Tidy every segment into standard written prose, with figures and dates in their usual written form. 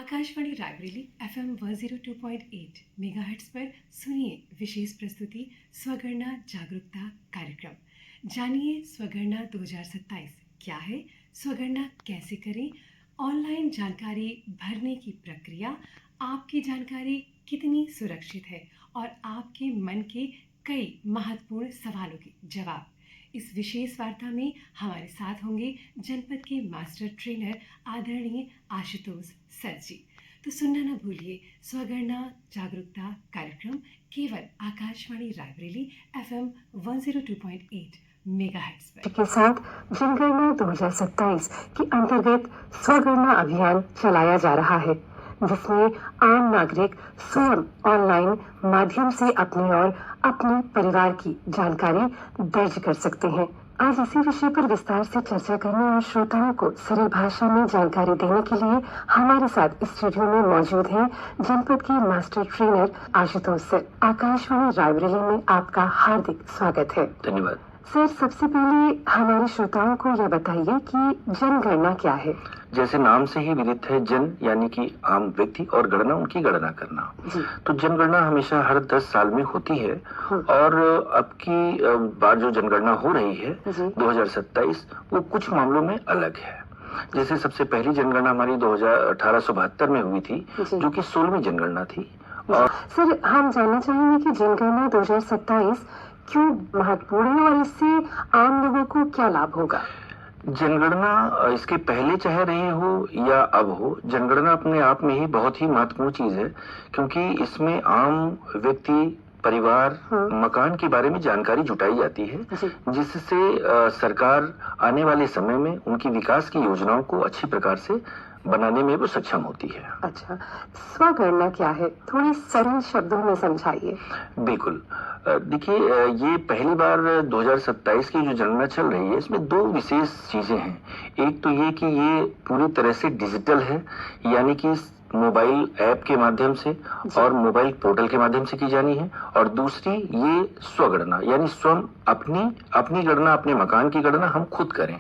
Akashvani Raebareli FM 102.8 megahertz पर सुनिए विशेष प्रस्तुति स्वगणना जागरूकता कार्यक्रम। जानिए स्वगणना 2027 क्या है, स्वगणना कैसे करें, ऑनलाइन जानकारी भरने की प्रक्रिया, आपकी जानकारी कितनी सुरक्षित है और आपके मन के कई महत्वपूर्ण सवालों के जवाब। इस विशेष वार्ता में हमारे साथ होंगे जनपद के मास्टर ट्रेनर आदरणीय आशुतोष सर जी। तो सुनना न भूलिए स्वगणना जागरूकता कार्यक्रम केवल आकाशवाणी रायबरेली FM 102.8 मेगाहर्ट्ज पर। के साथ जनगणना 2027 के अंतर्गत स्वगणना अभियान चलाया जा रहा है, जिसमें आम नागरिक स्वयं ऑनलाइन माध्यम से अपनी और अपने परिवार की जानकारी दर्ज कर सकते हैं। आज इसी विषय पर विस्तार से चर्चा करने और श्रोताओं को सरल भाषा में जानकारी देने के लिए हमारे साथ स्टूडियो में मौजूद हैं जनपद के master trainer Ashutosh sir. Akashvani Raebareli में आपका हार्दिक स्वागत है। धन्यवाद सर, सबसे पहले हमारे श्रोताओं को यह बताइए कि जनगणना क्या है। जैसे नाम से ही विदित है, जन यानी कि आम व्यक्ति और गणना उनकी गणना करना। तो जनगणना हमेशा हर 10 साल में होती है और अब की बार जो जनगणना हो रही है 2027 वो कुछ मामलों में अलग है। जैसे सबसे पहली जनगणना हमारी 1872 में हुई थी, जो कि 16वीं जनगणना थी। और सर, हम जानना चाहेंगे कि जनगणना 2027 क्यों महत्वपूर्ण है और इससे आम लोगों को क्या लाभ होगा। जनगणना इसके पहले चाहे रही हो या अब हो, जनगणना अपने आप में ही बहुत ही महत्वपूर्ण चीज है, क्योंकि इसमें आम व्यक्ति, परिवार, मकान के बारे में जानकारी जुटाई जाती है, जिससे सरकार आने वाले समय में उनकी विकास की योजनाओं को अच्छी प्रकार से बनाने में वो सक्षम होती है। अच्छा, स्वगणना क्या है, थोड़ी सरल शब्दों में समझाइए। बिल्कुल, देखिए, ये पहली बार 2027 की जो जनगणना चल रही है, इसमें दो विशेष चीजें हैं। एक तो ये कि ये पूरी तरह से डिजिटल है, यानी कि मोबाइल ऐप के माध्यम से और मोबाइल पोर्टल के माध्यम से की जानी है। और दूसरी ये स्वगणना, यानी स्वयं अपनी गणना, अपने मकान की गणना हम खुद करें।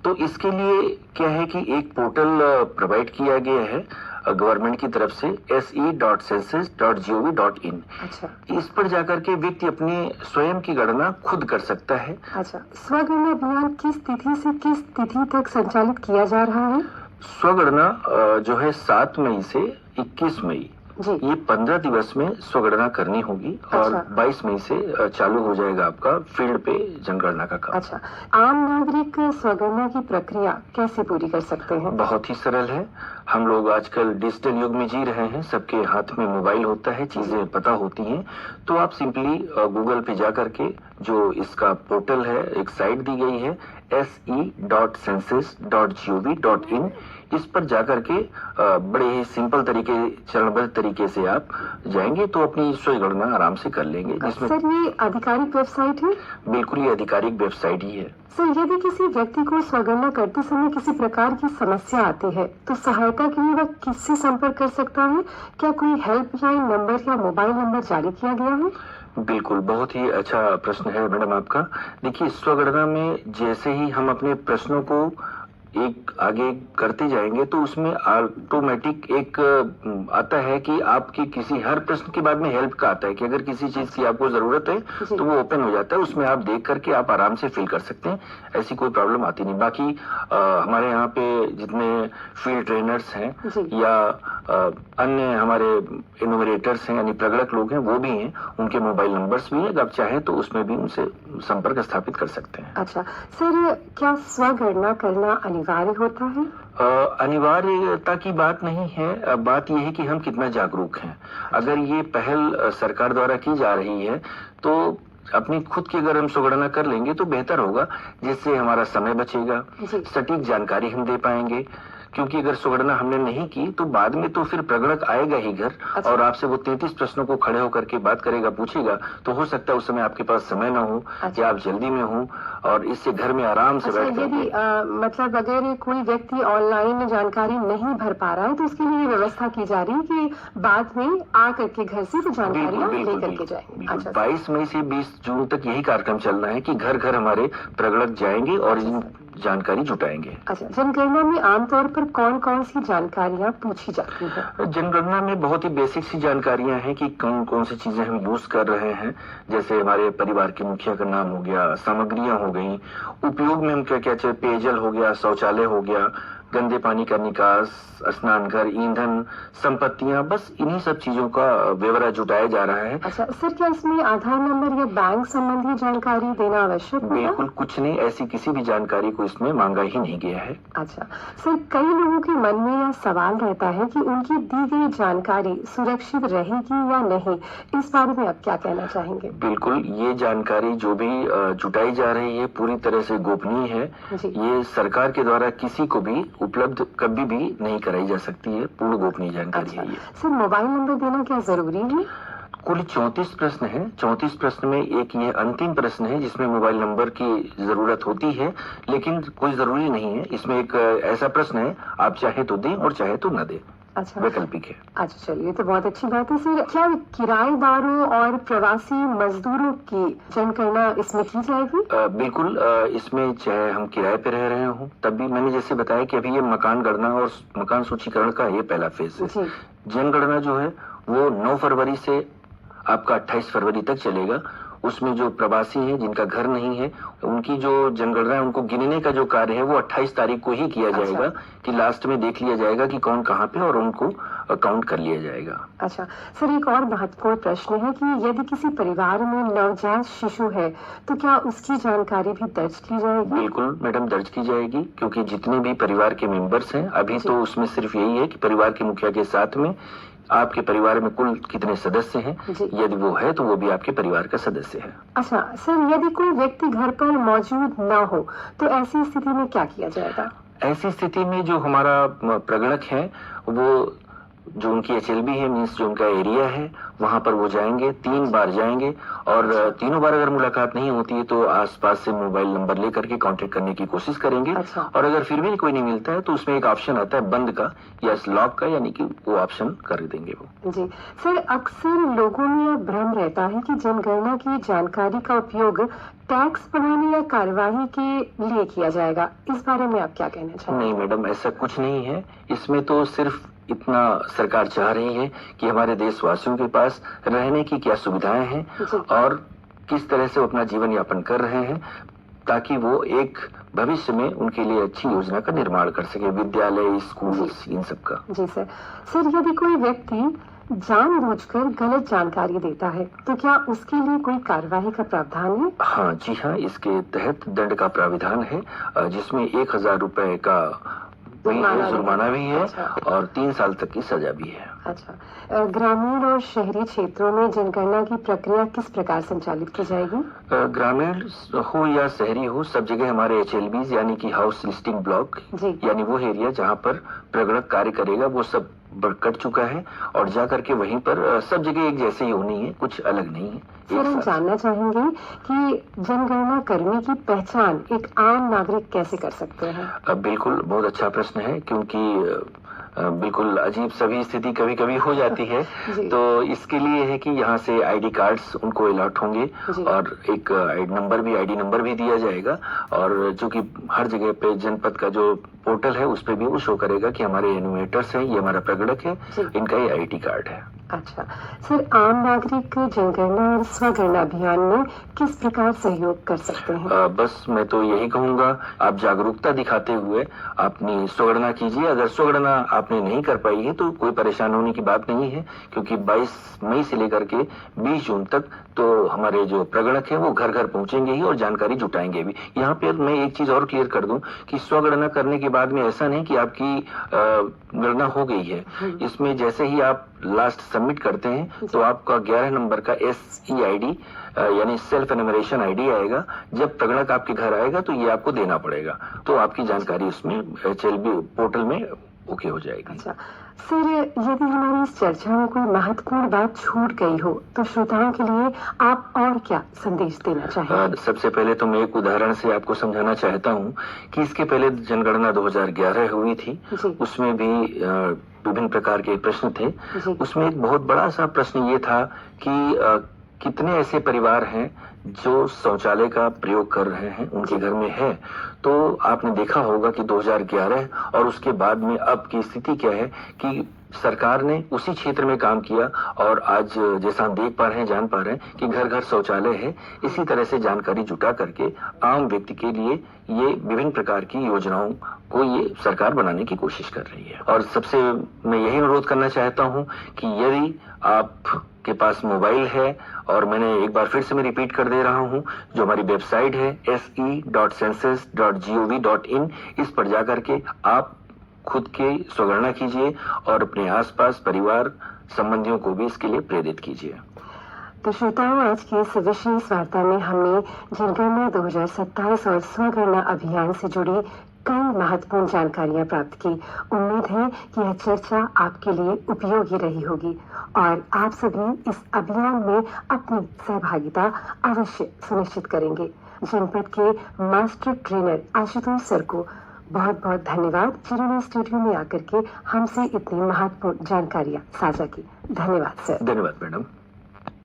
तो इसके लिए क्या है कि एक पोर्टल प्रोवाइड किया गया है गवर्नमेंट की तरफ से, se.census.gov.in। अच्छा, इस पर जाकर के व्यक्ति अपनी स्वयं की गणना खुद कर सकता है। अच्छा, स्वगणना अभियान किस तिथि से किस तिथि तक संचालित किया जा रहा है। स्वगणना जो है 7 मई से 21 मई, ये 15 दिवस में स्वगणना करनी होगी। अच्छा। और 22 मई से चालू हो जाएगा आपका फील्ड पे जनगणना का काम। अच्छा, आम नागरिक स्वगणना की प्रक्रिया कैसे पूरी कर सकते हैं। बहुत ही सरल है। हम लोग आजकल डिजिटल युग में जी रहे हैं, सबके हाथ में मोबाइल होता है, चीजें पता होती हैं। तो आप सिंपली गूगल पे जा करके, जो इसका पोर्टल है, एक साइट दी गई है se.census.gov.in, इस पर जाकर के बड़े ही सिंपल तरीके, चरणबद्ध तरीके से आप जाएंगे तो अपनी स्वगणना आराम से कर लेंगे। जिसमें सर, ये आधिकारिक वेबसाइट है। बिल्कुल, ये आधिकारिक वेबसाइट ही है। सर, यदि किसी व्यक्ति को स्वगणना करते समय किसी प्रकार की समस्या आती है तो सहायता के लिए वह किससे संपर्क कर सकता है। क्या कोई हेल्पलाइन नंबर या मोबाइल नंबर जारी किया गया है। बिल्कुल, बहुत ही अच्छा प्रश्न है मैडम आपका। देखिए, स्वगणना में जैसे ही हम अपने प्रश्नों को एक आगे करते जाएंगे तो उसमें ऑटोमेटिक एक आता है कि आपकी किसी हर प्रश्न के बाद में हेल्प का आता है कि अगर किसी चीज की आपको जरूरत है तो वो ओपन हो जाता है, उसमें आप देख करके आप आराम से फिल कर सकते हैं, ऐसी कोई प्रॉब्लम आती नहीं। बाकी हमारे यहाँ पे जितने फील्ड ट्रेनर्स हैं या अन्य हमारे इनोवेटर्स हैं, यानी प्रगणक लोग हैं, वो भी हैं, उनके मोबाइल नंबर्स भी हैं, अगर आप चाहें तो उसमें भी उनसे संपर्क स्थापित कर सकते हैं। अच्छा सर, क्या स्वगणना करना अनिवार्य होता है। अनिवार्यता की बात नहीं है, बात यह है कि हम कितना जागरूक हैं। अगर ये पहल सरकार द्वारा की जा रही है तो अपनी खुद की अगर हम स्वगणना कर लेंगे तो बेहतर होगा, जिससे हमारा समय बचेगा, सटीक जानकारी हम दे पाएंगे। क्योंकि अगर स्वगणना हमने नहीं की तो बाद में तो फिर प्रगणक आएगा ही घर। अच्छा। और आपसे वो 33 प्रश्नों को खड़े होकर के बात करेगा, पूछेगा, तो हो सकता है उस समय आपके पास समय ना हो। अच्छा। या आप जल्दी में हो और इससे घर में आराम से बैठ कर मतलब अगर कोई व्यक्ति ऑनलाइन जानकारी नहीं भर पा रहा है तो उसके लिए व्यवस्था की जा रही है कि बाद में आ करके घर से वो जानकारी लेकर के जाए। अच्छा, 22 मई से 20 जून तक यही कार्यक्रम चलना है कि घर घर हमारे प्रगणक जाएंगे और जानकारी जुटाएंगे। अच्छा, जनगणना में आमतौर पर कौन कौन सी जानकारियाँ पूछी जाती हैं? जनगणना में बहुत ही बेसिक सी जानकारियां हैं कि कौन कौन सी चीजें हम यूज कर रहे हैं, जैसे हमारे परिवार के मुखिया का नाम हो गया, सामग्रियां हो गई, उपयोग में हम क्या क्या चाहे, पेयजल हो गया, शौचालय हो गया, गंदे पानी का निकास, स्नान घर, ईंधन, संपत्तियां, बस इन्हीं सब चीजों का ब्यौरा जुटाया जा रहा है। अच्छा सर, क्या इसमें आधार नंबर या बैंक संबंधी जानकारी देना आवश्यक होगा? बिल्कुल कुछ नहीं, ऐसी किसी भी जानकारी को इसमें मांगा ही नहीं गया है। अच्छा सर, कई लोगों के मन में यह सवाल रहता है कि उनकी दी गई जानकारी सुरक्षित रहेगी या नहीं, इस बारे में आप क्या कहना चाहेंगे? बिल्कुल, ये जानकारी जो भी जुटाई जा रही है पूरी तरह से गोपनीय है। जी। ये सरकार के द्वारा किसी को भी उपलब्ध कभी भी नहीं कराई जा सकती है, पूर्ण गोपनीय जानकारी अच्छा है ये। सर, मोबाइल नंबर देना क्या जरूरी है? कुल 34 प्रश्न है। 34 प्रश्न में एक ये अंतिम प्रश्न है जिसमें मोबाइल नंबर की जरूरत होती है, लेकिन कोई जरूरी नहीं है। इसमें एक ऐसा प्रश्न है, आप चाहे तो दें और चाहे तो न दें, अच्छा वैकल्पिक है। अच्छा, चलिए तो बहुत अच्छी बात है सर। क्या किराएदारों और प्रवासी मजदूरों की जनगणना इसमें की जाएगी? बिल्कुल, इसमें चाहे हम किराए पे रह रहे हों, तब भी मैंने जैसे बताया कि अभी ये मकान गणना और मकान सूचीकरण का ये पहला फेज है। जी। जनगणना जो है वो 9 फरवरी से आपका 28 फरवरी तक चलेगा। उसमें जो प्रवासी हैं जिनका घर नहीं है, उनकी जो जनगणना है, उनको गिनने का जो कार्य है वो 28 तारीख को ही किया जाएगा, कि लास्ट में देख लिया जाएगा कि कौन कहाँ पे, और उनको काउंट कर लिया जाएगा। अच्छा सर, एक और महत्वपूर्ण प्रश्न है कि यदि किसी परिवार में नवजात शिशु है तो क्या उसकी जानकारी भी दर्ज की जाएगी? बिल्कुल मैडम, दर्ज की जाएगी, क्योंकि जितने भी परिवार के मेंबर्स हैं, अभी तो उसमें सिर्फ यही है कि परिवार के मुखिया के साथ में आपके परिवार में कुल कितने सदस्य हैं, यदि वो है तो वो भी आपके परिवार का सदस्य है। अच्छा सर, यदि कोई व्यक्ति घर पर मौजूद न हो तो ऐसी स्थिति में क्या किया जाएगा? ऐसी स्थिति में जो हमारा प्रगणक है, वो जो उनकी HLB है, मीन्स जो उनका एरिया है, वहां पर वो जाएंगे, 3 बार जाएंगे, और तीनों बार अगर मुलाकात नहीं होती है तो आसपास से मोबाइल नंबर लेकर के कांटेक्ट करने की कोशिश करेंगे। अच्छा। और अगर फिर भी कोई नहीं मिलता है तो उसमें एक ऑप्शन आता है बंद का या लॉक का, यानी कि वो ऑप्शन कर देंगे वो। जी सर, अक्सर लोगों में यह भ्रम रहता है कि जनगणना की जानकारी का उपयोग टैक्स बढ़ाने या कार्यवाही के लिए किया जाएगा, इस बारे में आप क्या कहना चाहेंगे? नहीं मैडम, ऐसा कुछ नहीं है। इसमें तो सिर्फ इतना सरकार चाह रही है कि हमारे देशवासियों के पास रहने की क्या सुविधाएं हैं और किस तरह से वो अपना जीवन यापन कर रहे हैं, ताकि वो एक भविष्य में उनके लिए अच्छी योजना का निर्माण कर सके, विद्यालय, स्कूल, इन सब का। जी सर। सर, यदि कोई व्यक्ति जानबूझकर गलत जानकारी देता है तो क्या उसके लिए कोई कार्यवाही का प्रावधान है? हाँ जी हाँ, इसके तहत दंड का प्राविधान है, जिसमें 1000 रुपए का जुर्माना भी है। अच्छा। और 3 साल तक की सजा भी है। अच्छा, ग्रामीण और शहरी क्षेत्रों में जनगणना की प्रक्रिया किस प्रकार संचालित की जाएगी? ग्रामीण हो या शहरी हो, सब जगह हमारे HLBs यानी कि हाउस लिस्टिंग ब्लॉक, यानी वो एरिया जहाँ पर प्रगणक कार्य करेगा, वो सब कट चुका है, और जा करके वहीं पर सब जगह एक जैसे ही होनी है, कुछ अलग नहीं है। सर, हम जानना चाहेंगे कि जनगणना कर्मी की पहचान एक आम नागरिक कैसे कर सकते हैं? बिल्कुल, बहुत अच्छा प्रश्न है, क्योंकि बिल्कुल अजीब सभी स्थिति कभी कभी हो जाती है। तो इसके लिए है कि यहाँ से ID कार्ड्स उनको अलॉट होंगे, और एक ID नंबर भी दिया जाएगा, और जो कि हर जगह पे जनपद का जो पोर्टल है उस पे भी वो शो करेगा कि हमारे एनुमेटर्स हैं, ये हमारा प्रगणक है, इनका ये ID कार्ड है। अच्छा सर, आम नागरिक जनगणना और स्वगणना अभियान में किस प्रकार सहयोग कर सकते हैं? बस मैं तो यही कहूँगा, आप जागरूकता दिखाते हुए अपनी स्वगणना कीजिए। अगर स्वगणना आपने नहीं कर पाई है तो कोई परेशान होने की बात नहीं है, क्योंकि 22 मई से लेकर के 20 जून तक तो हमारे जो प्रगणक है वो घर घर पहुंचेंगे ही और जानकारी जुटाएंगे भी। यहाँ पे मैं एक चीज और क्लियर कर दूं कि स्वगणना करने के बाद में ऐसा नहीं कि आपकी गणना हो गई है। इसमें जैसे ही आप लास्ट सबमिट करते हैं तो आपका 11 नंबर का SEID यानी सेल्फ एनुमरेशन ID आएगा। जब प्रगणक आपके घर आएगा तो ये आपको देना पड़ेगा, तो आपकी जानकारी उसमें HLB पोर्टल में ओके हो जाएगी। अच्छा सर, यदि हमारी इस चर्चा में कोई महत्वपूर्ण बात छूट गई हो तो श्रोताओं के लिए आप और क्या संदेश देना चाहेंगे? सबसे पहले तो मैं एक उदाहरण से आपको समझाना चाहता हूँ कि इसके पहले जनगणना 2011 हुई थी, उसमें भी विभिन्न प्रकार के प्रश्न थे। उसमें एक बहुत बड़ा सा प्रश्न ये था कि कितने ऐसे परिवार हैं जो शौचालय का प्रयोग कर रहे हैं उनके घर में है, तो आपने देखा होगा कि 2011 और उसके बाद में अब की स्थिति क्या है कि सरकार ने उसी क्षेत्र में काम किया और आज जैसा हम देख पा रहे हैं, जान पा रहे हैं कि घर घर शौचालय है। इसी तरह से जानकारी जुटा करके आम व्यक्ति के लिए ये विभिन्न प्रकार की योजनाओं को ये सरकार बनाने की कोशिश कर रही है। और सबसे मैं यही अनुरोध करना चाहता हूं कि यदि आपके पास मोबाइल है, और मैंने एक बार फिर से मैं रिपीट कर दे रहा हूं, जो हमारी वेबसाइट है se.census.gov.in, इस पर जाकर के आप खुद की स्वगणना कीजिए और अपने आसपास परिवार संबंधियों को भी इसके लिए प्रेरित कीजिए। तो श्रोताओं, आज की इस विशेष वार्ता में हमने जनगणना 2027 और स्वगणना अभियान से जुड़ी कई महत्वपूर्ण जानकारियां प्राप्त की। उम्मीद है कि यह चर्चा आपके लिए उपयोगी रही होगी और आप सभी इस अभियान में अपनी सहभागिता अवश्य सुनिश्चित करेंगे। जनपद के मास्टर ट्रेनर आशुतोष सर को बहुत बहुत धन्यवाद, जिन्होंने स्टूडियो में आकर के हमसे इतनी महत्वपूर्ण जानकारियां साझा की। धन्यवाद सर। धन्यवाद मैडम।